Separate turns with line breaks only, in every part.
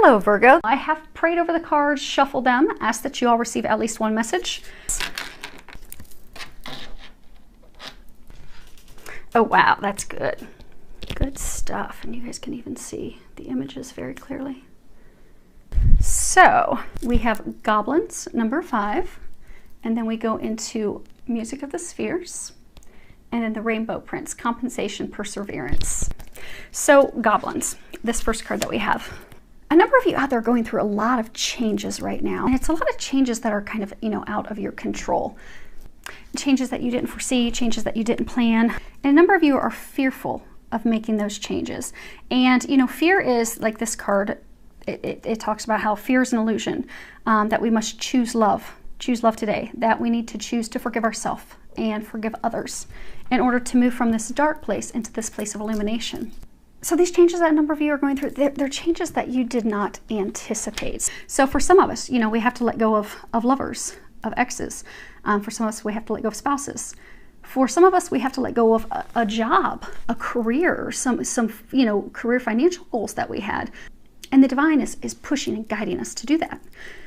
Hello, Virgo. I have prayed over the cards, shuffled them, asked that you all receive at least one message. Oh, wow, that's good. Good stuff. And you guys can even see the images very clearly. So we have goblins, number 5, and then we go into music of the spheres, and then the rainbow prince, compensation, perseverance. So goblins, this first card that we have. A number of you out there are going through a lot of changes right now, and it's a lot of changes that are kind of, out of your control. Changes that you didn't foresee, changes that you didn't plan. And a number of you are fearful of making those changes. And, fear is like this card. It talks about how fear is an illusion, that we must choose love today, that we need to choose to forgive ourselves and forgive others in order to move from this dark place into this place of illumination. So these changes that a number of you are going through, they're changes that you did not anticipate. So for some of us, we have to let go of lovers, of exes. For some of us, we have to let go of spouses. For some of us, we have to let go of a job, a career, some career financial goals that we had. And the divine is pushing and guiding us to do that.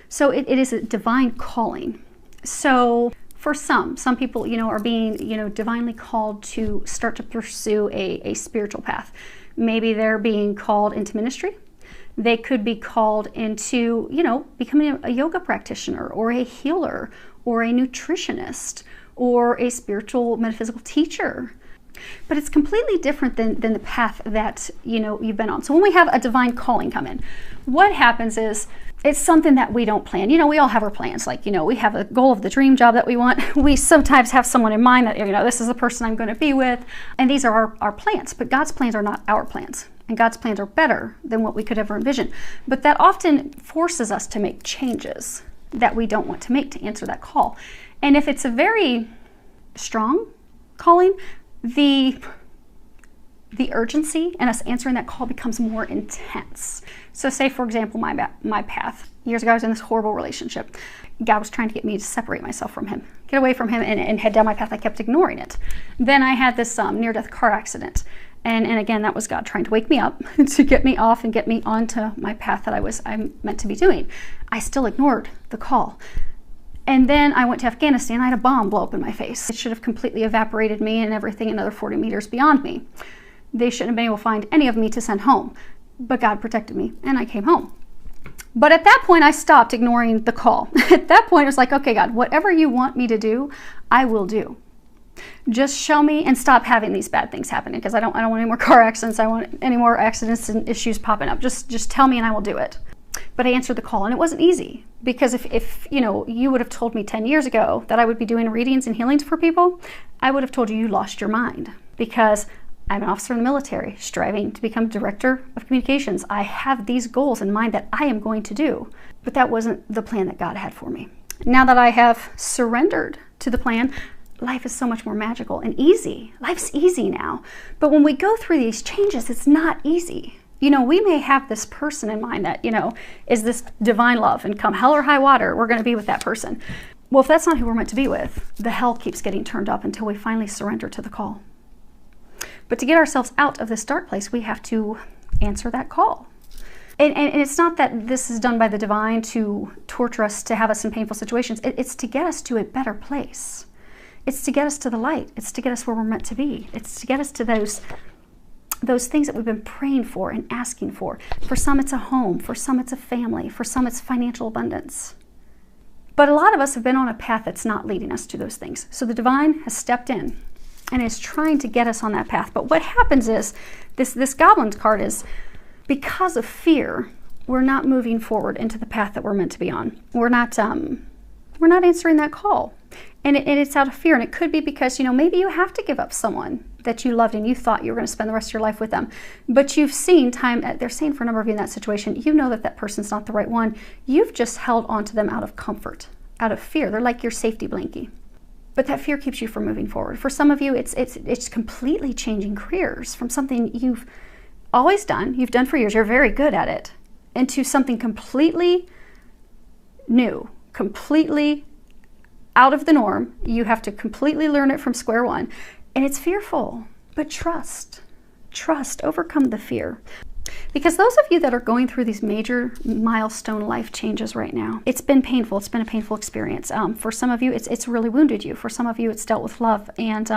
So it is a divine calling. So for some people, are being, divinely called to start to pursue a spiritual path. Maybe they're being called into ministry. They could be called into, becoming a yoga practitioner or a healer or a nutritionist or a spiritual metaphysical teacher. But it's completely different than the path that, you've been on. So when we have a divine calling come in, what happens is it's something that we don't plan. We all have our plans. Like, we have a goal of the dream job that we want. We sometimes have someone in mind that, this is the person I'm going to be with. And these are our plans. But God's plans are not our plans. And God's plans are better than what we could ever envision. But that often forces us to make changes that we don't want to make to answer that call. And if it's a very strong calling, the urgency in us answering that call becomes more intense. So say, for example, my path. Years ago, I was in this horrible relationship. God was trying to get me to separate myself from him, get away from him and head down my path. I kept ignoring it. Then I had this near-death car accident. And again, that was God trying to wake me up to get me off and get me onto my path that I'm meant to be doing. I still ignored the call. And then I went to Afghanistan. I had a bomb blow up in my face. It should have completely evaporated me and everything another 40 meters beyond me. They shouldn't have been able to find any of me to send home. But God protected me and I came home. But at that point, I stopped ignoring the call. At that point, it was like, okay, God, whatever you want me to do, I will do. Just show me and stop having these bad things happening, because I don't want any more car accidents. I don't want any more accidents and issues popping up. Just tell me and I will do it. But I answered the call, and it wasn't easy, because if you would have told me 10 years ago that I would be doing readings and healings for people, I would have told you lost your mind, because I'm an officer in the military striving to become director of communications. I have these goals in mind that I am going to do, but that wasn't the plan that God had for me. Now that I have surrendered to the plan, life is so much more magical and easy. Life's easy now. But when we go through these changes, it's not easy. We may have this person in mind that, is this divine love, and come hell or high water, we're going to be with that person. Well, if that's not who we're meant to be with, the hell keeps getting turned up until we finally surrender to the call. But to get ourselves out of this dark place, we have to answer that call. And it's not that this is done by the divine to torture us, to have us in painful situations. It's to get us to a better place. It's to get us to the light. It's to get us where we're meant to be. It's to get us to those things that we've been praying for and asking for. For some, it's a home. For some, it's a family. For some, it's financial abundance. But a lot of us have been on a path that's not leading us to those things. So the divine has stepped in and is trying to get us on that path. But what happens is, this goblin card is, because of fear, we're not moving forward into the path that we're meant to be on. We're not answering that call. And it's out of fear. And it could be because, maybe you have to give up someone that you loved and you thought you were going to spend the rest of your life with them. But you've seen they're saying for a number of you in that situation, that person's not the right one. You've just held on to them out of comfort, out of fear. They're like your safety blankie. But that fear keeps you from moving forward. For some of you, it's completely changing careers from something you've always done, you've done for years, you're very good at it, into something completely new, completely out of the norm. You have to completely learn it from square one. And it's fearful, but trust, overcome the fear. Because those of you that are going through these major milestone life changes right now, it's been painful. It's been a painful experience. For some of you, it's really wounded you. For some of you, it's dealt with love. And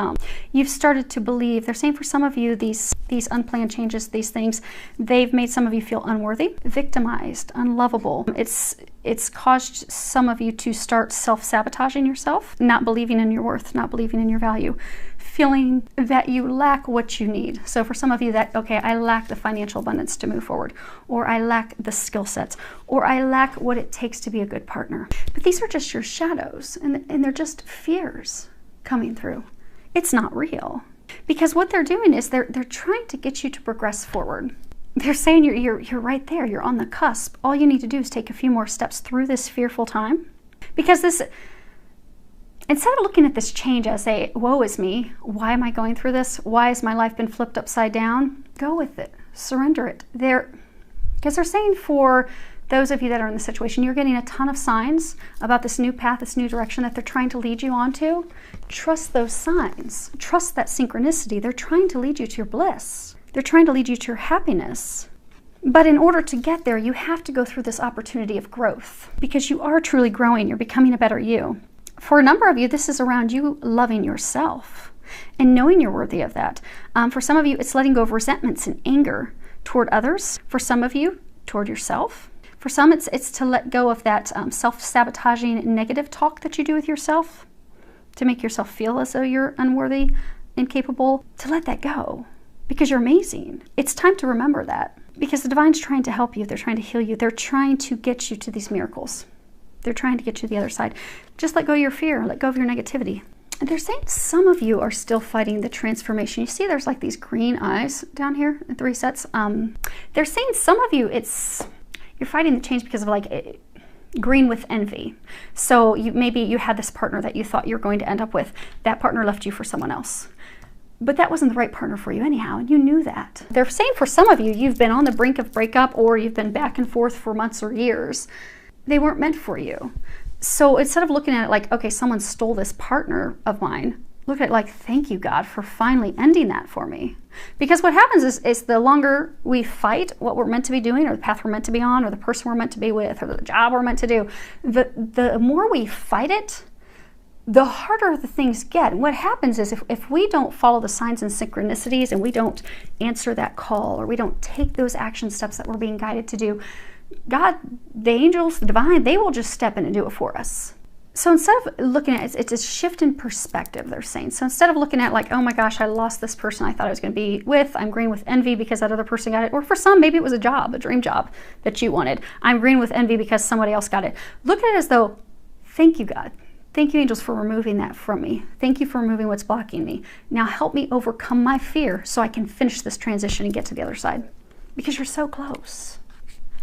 you've started to believe, they're saying for some of you, these unplanned changes, these things, they've made some of you feel unworthy, victimized, unlovable. It's caused some of you to start self-sabotaging yourself, not believing in your worth, not believing in your value, feeling that you lack what you need. So for some of you that, okay, I lack the financial abundance to move forward, or I lack the skill sets, or I lack what it takes to be a good partner. But these are just your shadows, and they're just fears coming through. It's not real. Because what they're doing is they're trying to get you to progress forward. They're saying you're right there, you're on the cusp. All you need to do is take a few more steps through this fearful time. Because instead of looking at this change as a, woe is me, why am I going through this? Why has my life been flipped upside down? Go with it, surrender it. Because they're saying for those of you that are in the situation, you're getting a ton of signs about this new path, this new direction that they're trying to lead you onto. Trust those signs. Trust that synchronicity. They're trying to lead you to your bliss. They're trying to lead you to your happiness. But in order to get there, you have to go through this opportunity of growth because you are truly growing. You're becoming a better you. For a number of you, this is around you loving yourself and knowing you're worthy of that. For some of you, it's letting go of resentments and anger toward others. For some of you, toward yourself. For some, it's to let go of that self-sabotaging negative talk that you do with yourself to make yourself feel as though you're unworthy, incapable, to let that go. Because you're amazing. It's time to remember that. Because the divine's trying to help you. They're trying to heal you. They're trying to get you to these miracles. They're trying to get you to the other side. Just let go of your fear. Let go of your negativity. And they're saying some of you are still fighting the transformation. You see there's like these green eyes down here at the resets. They're saying some of you, you're fighting the change because of like green with envy. So maybe you had this partner that you thought you were going to end up with. That partner left you for someone else. But that wasn't the right partner for you anyhow, and you knew that. They're saying for some of you, you've been on the brink of breakup or you've been back and forth for months or years. They weren't meant for you. So instead of looking at it like, okay, someone stole this partner of mine, look at it like, thank you, God, for finally ending that for me. Because what happens is the longer we fight what we're meant to be doing or the path we're meant to be on or the person we're meant to be with or the job we're meant to do, the more we fight it, the harder the things get. And what happens is if we don't follow the signs and synchronicities and we don't answer that call or we don't take those action steps that we're being guided to do, God, the angels, the divine, they will just step in and do it for us. So instead of looking at it, it's a shift in perspective, they're saying. So instead of looking at like, oh my gosh, I lost this person I thought I was going to be with, I'm green with envy because that other person got it. Or for some, maybe it was a job, a dream job that you wanted. I'm green with envy because somebody else got it. Look at it as though, thank you, God. Thank you, angels, for removing that from me. Thank you for removing what's blocking me. Now help me overcome my fear so I can finish this transition and get to the other side. Because you're so close.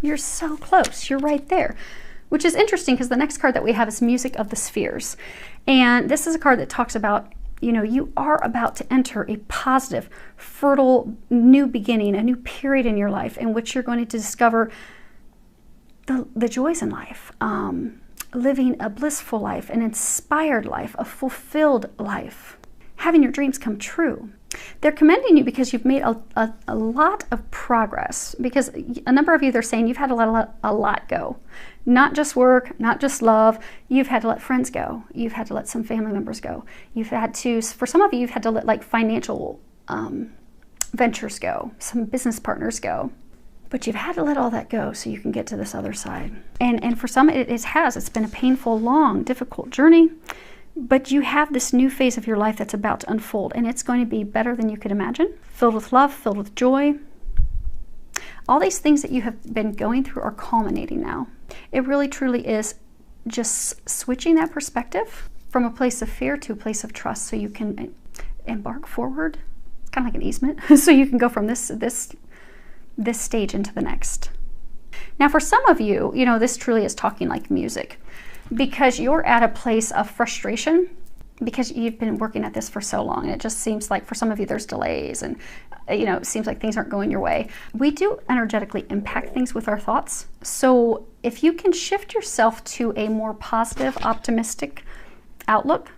You're so close. You're right there. Which is interesting because the next card that we have is Music of the Spheres. And this is a card that talks about, you are about to enter a positive, fertile, new beginning, a new period in your life in which you're going to discover the joys in life. Living a blissful life, an inspired life, a fulfilled life, having your dreams come true. They're commending you because you've made a lot of progress, because a number of you, they're saying you've had to let a lot go. Not just work, not just love. You've had to let friends go. You've had to let some family members go. You've had to, for some of you, you've had to let like financial ventures go, some business partners go. But you've had to let all that go so you can get to this other side. And for some, it's been a painful, long, difficult journey. But you have this new phase of your life that's about to unfold. And it's going to be better than you could imagine. Filled with love, filled with joy. All these things that you have been going through are culminating now. It really, truly is just switching that perspective from a place of fear to a place of trust so you can embark forward. It's kind of like an easement. So you can go from this stage into the next. Now for some of you, this truly is talking like music because you're at a place of frustration because you've been working at this for so long and it just seems like for some of you there's delays and it seems like things aren't going your way. We do energetically impact things with our thoughts. So if you can shift yourself to a more positive, optimistic outlook,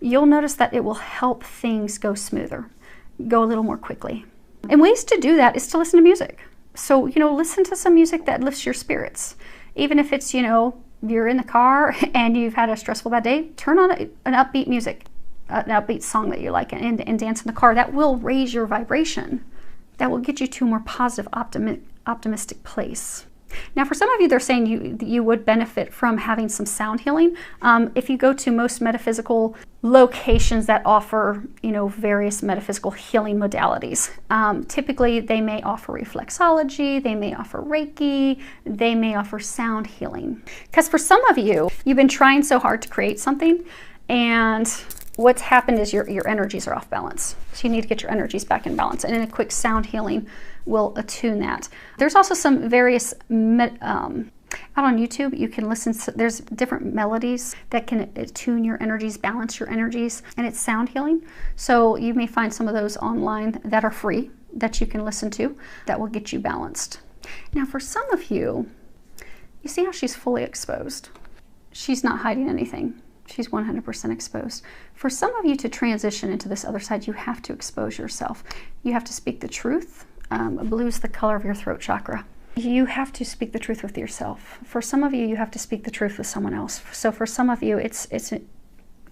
you'll notice that it will help things go smoother, go a little more quickly. And ways to do that is to listen to music. So, listen to some music that lifts your spirits. Even if it's, you're in the car and you've had a stressful bad day, turn on an upbeat music, an upbeat song that you like, and dance in the car. That will raise your vibration. That will get you to a more positive, optimistic place. Now, for some of you, they're saying you would benefit from having some sound healing. If you go to most metaphysical locations that offer, various metaphysical healing modalities, typically they may offer reflexology, they may offer Reiki, they may offer sound healing. Because for some of you, you've been trying so hard to create something, and what's happened is your energies are off balance. So you need to get your energies back in balance. And in a quick sound healing will attune that. There's also some various, out on YouTube, you can listen to, there's different melodies that can attune your energies, balance your energies, and it's sound healing. So you may find some of those online that are free that you can listen to that will get you balanced. Now for some of you, you see how she's fully exposed. She's not hiding anything. She's 100% exposed. For some of you to transition into this other side, you have to expose yourself. You have to speak the truth. Blue is the color of your throat chakra. You have to speak the truth with yourself. For some of you, you have to speak the truth with someone else. So for some of you, it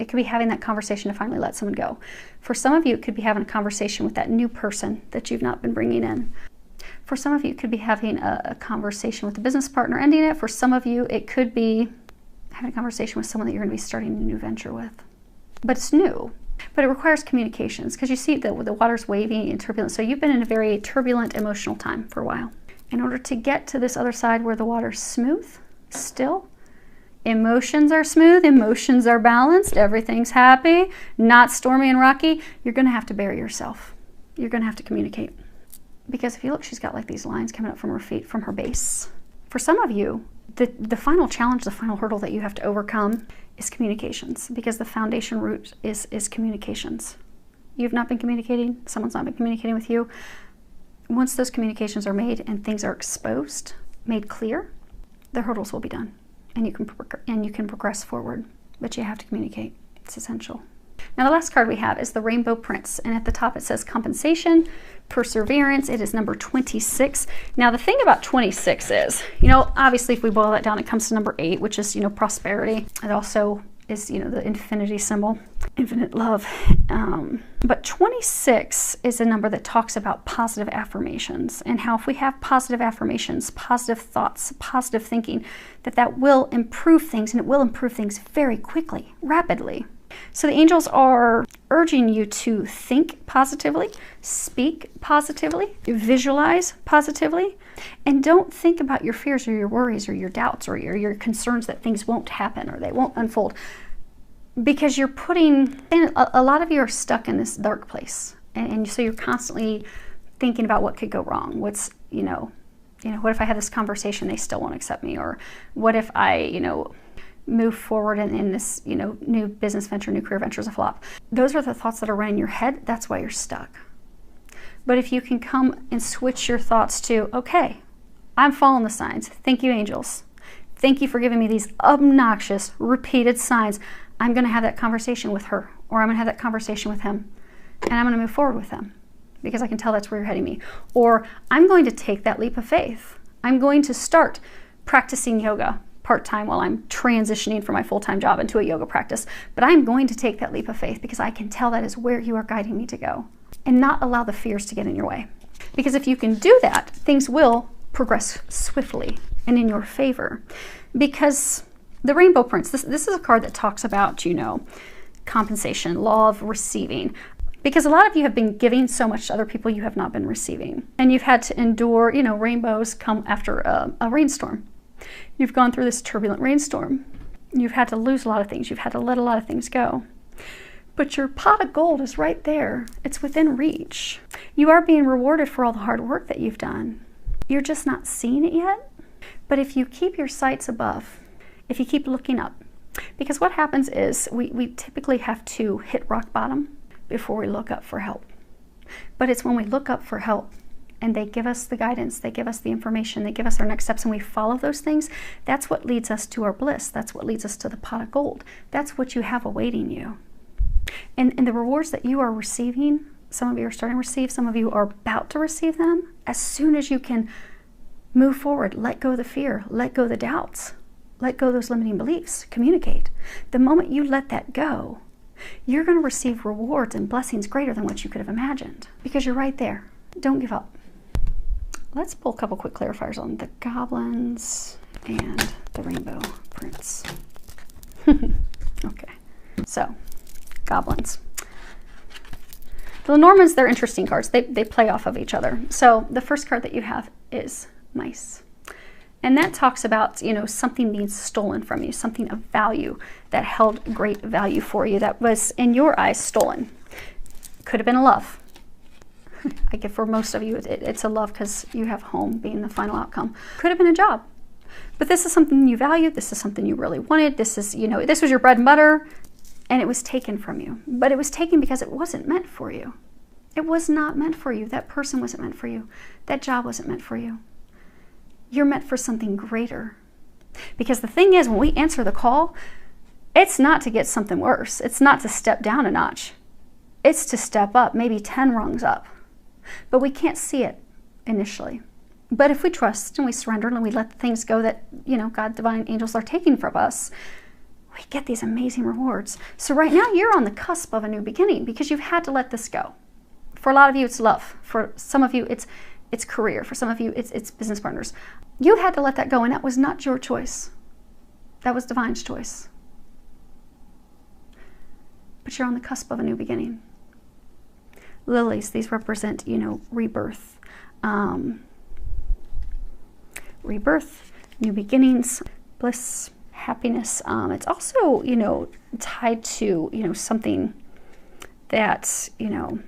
could be having that conversation to finally let someone go. For some of you, it could be having a conversation with that new person that you've not been bringing in. For some of you, it could be having a conversation with a business partner, ending it. For some of you, it could be having a conversation with someone that you're going to be starting a new venture with. But it's new. But it requires communications, because you see that the water's wavy and turbulent. So you've been in a very turbulent emotional time for a while. In order to get to this other side where the water's smooth, still, emotions are smooth, emotions are balanced, everything's happy, not stormy and rocky, you're going to have to bury yourself. You're going to have to communicate. Because if you look, she's got like these lines coming up from her feet, from her base. For some of you, the final challenge, the final hurdle that you have to overcome is communications, because the foundation root is communications. You've not been communicating, someone's not been communicating with you. Once those communications are made and things are exposed, made clear, the hurdles will be done, and you can progress forward. But you have to communicate. It's essential. Now the last card we have is the Rainbow Prince, and at the top it says compensation, perseverance. It is number 26. Now the thing about 26 is, obviously if we boil that down, it comes to number 8, which is, prosperity. It also is, the infinity symbol, infinite love. But 26 is a number that talks about positive affirmations, and how if we have positive affirmations, positive thoughts, positive thinking, that will improve things, and it will improve things very quickly, rapidly. So the angels are urging you to think positively, speak positively, visualize positively, and don't think about your fears or your worries or your doubts or your concerns that things won't happen or they won't unfold. Because you're a lot of you are stuck in this dark place. And so you're constantly thinking about what could go wrong. What if I have this conversation, they still won't accept me? Or what if I, move forward in this, new business venture, new career venture is a flop. Those are the thoughts that are running in your head. That's why you're stuck. But if you can come and switch your thoughts to, okay, I'm following the signs. Thank you, angels. Thank you for giving me these obnoxious, repeated signs. I'm going to have that conversation with her, or I'm going to have that conversation with him, and I'm going to move forward with them because I can tell that's where you're heading me. Or I'm going to take that leap of faith. I'm going to start practicing yoga part-time while I'm transitioning from my full-time job into a yoga practice. But I'm going to take that leap of faith because I can tell that is where you are guiding me to go, and not allow the fears to get in your way. Because if you can do that, things will progress swiftly and in your favor. Because the Rainbow Prince, this is a card that talks about, compensation, law of receiving. Because a lot of you have been giving so much to other people you have not been receiving. And you've had to endure, rainbows come after a rainstorm. You've gone through this turbulent rainstorm. You've had to lose a lot of things. You've had to let a lot of things go. But your pot of gold is right there. It's within reach. You are being rewarded for all the hard work that you've done. You're just not seeing it yet. But if you keep your sights above, if you keep looking up, because what happens is we typically have to hit rock bottom before we look up for help. But it's when we look up for help and they give us the guidance, they give us the information, they give us our next steps, and we follow those things, that's what leads us to our bliss. That's what leads us to the pot of gold. That's what you have awaiting you. And the rewards that you are receiving, some of you are starting to receive, some of you are about to receive them, as soon as you can Move forward. Let go of the fear. Let go of the doubts. Let go of those limiting beliefs. Communicate. The moment you let that go, you're going to receive rewards and blessings greater than what you could have imagined, because you're right there. Don't give up. Let's pull a couple quick clarifiers on the goblins and the rainbow prince. Okay, so goblins. The Normans, they're interesting cards. They play off of each other. So the first card that you have is mice. And that talks about, you know, something being stolen from you, something of value that held great value for you that was, in your eyes, stolen. Could have been a love. I get for most of you, it's a love because you have home being the final outcome. Could have been a job. But this is something you valued. This is something you really wanted. This is, you know, this was your bread and butter, and it was taken from you. But it was taken because it wasn't meant for you. It was not meant for you. That person wasn't meant for you. That job wasn't meant for you. You're meant for something greater. Because the thing is, when we answer the call, it's not to get something worse. It's not to step down a notch. It's to step up, maybe 10 rungs up. But we can't see it initially. But if we trust and we surrender and we let the things go that, you know, God, divine angels are taking from us, we get these amazing rewards. So right now you're on the cusp of a new beginning because you've had to let this go. For a lot of you, it's love. For some of you, it's career. For some of you, it's business partners. You had to let that go, and that was not your choice. That was divine's choice. But you're on the cusp of a new beginning. Lilies, these represent, you know, rebirth. Rebirth, new beginnings, bliss, happiness. It's also, you know, tied to, you know, something that's, you know,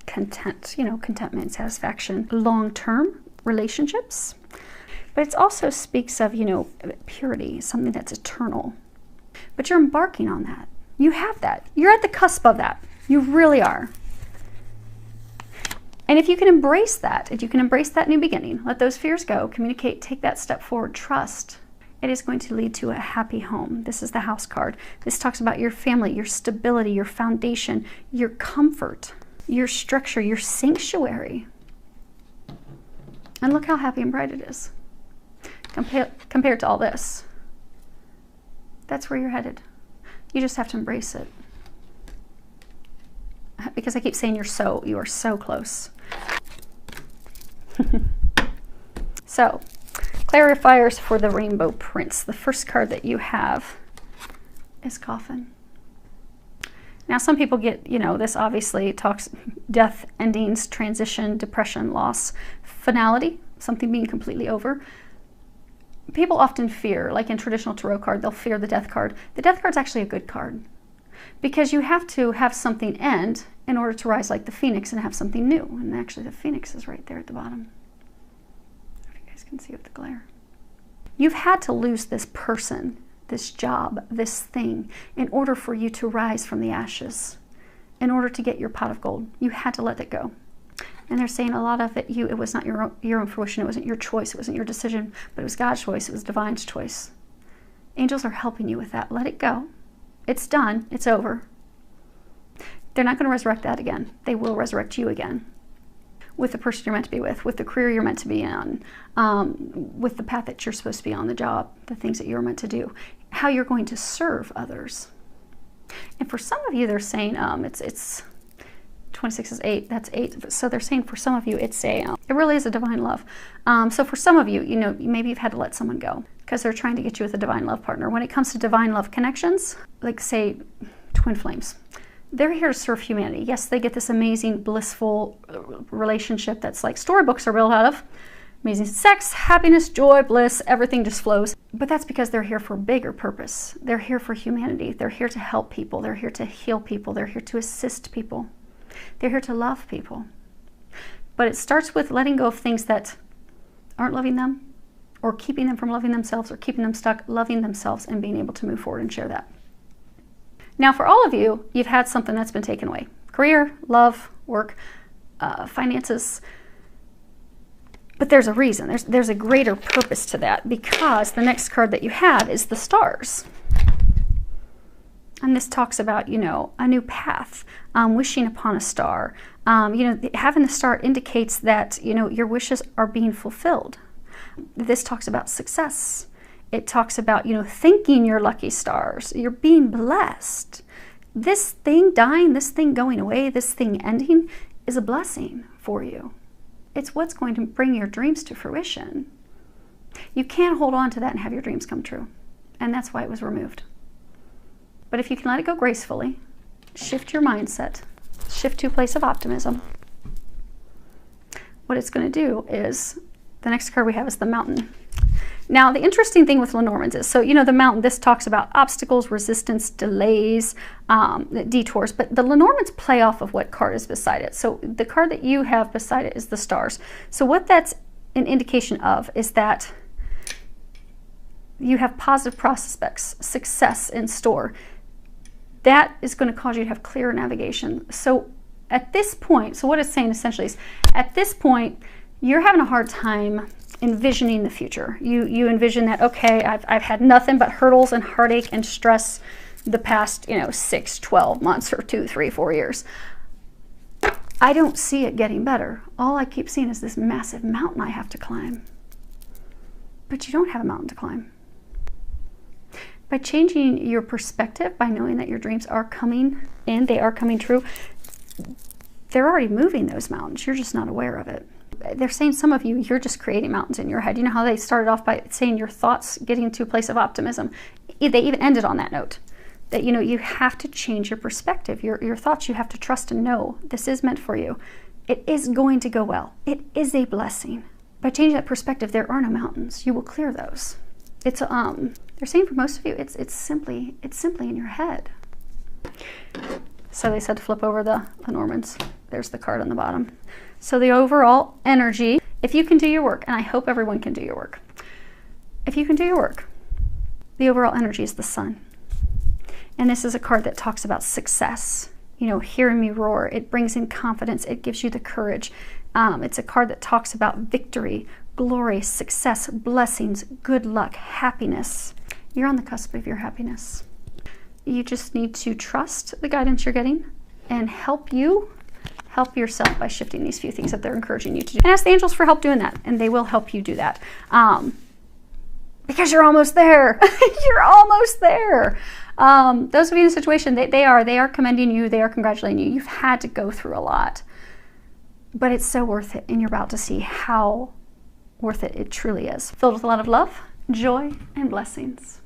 content, you know, contentment, satisfaction, long-term relationships. But it also speaks of, you know, purity, something that's eternal. But you're embarking on that. You have that. You're at the cusp of that. You really are. And if you can embrace that, if you can embrace that new beginning, let those fears go, communicate, take that step forward, trust, it is going to lead to a happy home. This is the house card. This talks about your family, your stability, your foundation, your comfort, your structure, your sanctuary. And look how happy and bright it is compared to all this. That's where you're headed. You just have to embrace it. Because I keep saying you are so close. So, clarifiers for the Rainbow Prince. The first card that you have is Coffin. Now, some people get, you know, this obviously talks death, endings, transition, depression, loss, finality, something being completely over. People often fear, like in traditional tarot card, they'll fear the death card. The death card's actually a good card because you have to have something end in order to rise like the phoenix and have something new. And actually the phoenix is right there at the bottom. If you guys can see with the glare. You've had to lose this person, this job, this thing, in order for you to rise from the ashes, in order to get your pot of gold. You had to let it go. And they're saying a lot of it, it was not your own fruition, it wasn't your choice, it wasn't your decision, but it was God's choice, it was divine's choice. Angels are helping you with that. Let it go. It's done. It's over. They're not going to resurrect that again. They will resurrect you again with the person you're meant to be with the career you're meant to be in, with the path that you're supposed to be on, the job, the things that you're meant to do, how you're going to serve others. And for some of you, they're saying it's 26 is 8. That's 8. So they're saying for some of you, it's it really is a divine love. So for some of you, you know, maybe you've had to let someone go because they're trying to get you with a divine love partner. When it comes to divine love connections, like say twin flames, they're here to serve humanity. Yes, they get this amazing, blissful relationship that's like storybooks are built out of. Amazing sex, happiness, joy, bliss, everything just flows. But that's because they're here for a bigger purpose. They're here for humanity. They're here to help people. They're here to heal people. They're here to assist people. They're here to love people. But it starts with letting go of things that aren't loving them, or keeping them from loving themselves, or keeping them stuck loving themselves and being able to move forward and share that. Now, for all of you, you've had something that's been taken away. Career, love, work, finances. But there's a reason. There's a greater purpose to that, because the next card that you have is the stars. And this talks about, you know, a new path, wishing upon a star. You know, having the star indicates that, you know, your wishes are being fulfilled. This talks about success. It talks about, thanking your lucky stars. You're being blessed. This thing dying, this thing going away, this thing ending is a blessing for you. It's what's going to bring your dreams to fruition. You can't hold on to that and have your dreams come true. And that's why it was removed. But if you can let it go gracefully, shift your mindset, shift to a place of optimism, what it's going to do is, the next card we have is the Mountain. Now, the interesting thing with Lenormand's is, so, the Mountain, this talks about obstacles, resistance, delays, detours, but the Lenormand's play off of what card is beside it. So the card that you have beside it is the Stars. So what that's an indication of is that you have positive prospects, success in store. That is going to cause you to have clearer navigation. So at this point, so what it's saying essentially is, at this point, you're having a hard time envisioning the future. You envision that, okay, I've had nothing but hurdles and heartache and stress the past, 6, 12 months or 2, 3, 4 years. I don't see it getting better. All I keep seeing is this massive mountain I have to climb. But you don't have a mountain to climb. By changing your perspective, by knowing that your dreams are coming in, they are coming true, they're already moving those mountains. You're just not aware of it. They're saying some of you, you're just creating mountains in your head. You know how they started off by saying your thoughts getting to a place of optimism? They even ended on that note. That, you have to change your perspective. Your thoughts, you have to trust and know this is meant for you. It is going to go well. It is a blessing. By changing that perspective, there are no mountains. You will clear those. It's they're saying for most of you, it's simply in your head. So they said to flip over the Lenormand's. There's the card on the bottom. So the overall energy, if you can do your work, and I hope everyone can do your work. If you can do your work, the overall energy is the Sun. And this is a card that talks about success. Hearing me roar, it brings in confidence. It gives you the courage. It's a card that talks about victory, glory, success, blessings, good luck, happiness. You're on the cusp of your happiness. You just need to trust the guidance you're getting and help yourself by shifting these few things that they're encouraging you to do. And ask the angels for help doing that, and they will help you do that. Because you're almost there. You're almost there. Those of you in a situation, they are commending you, they are congratulating you. You've had to go through a lot, but it's so worth it, and you're about to see how worth it truly is. Filled with a lot of love, joy, and blessings.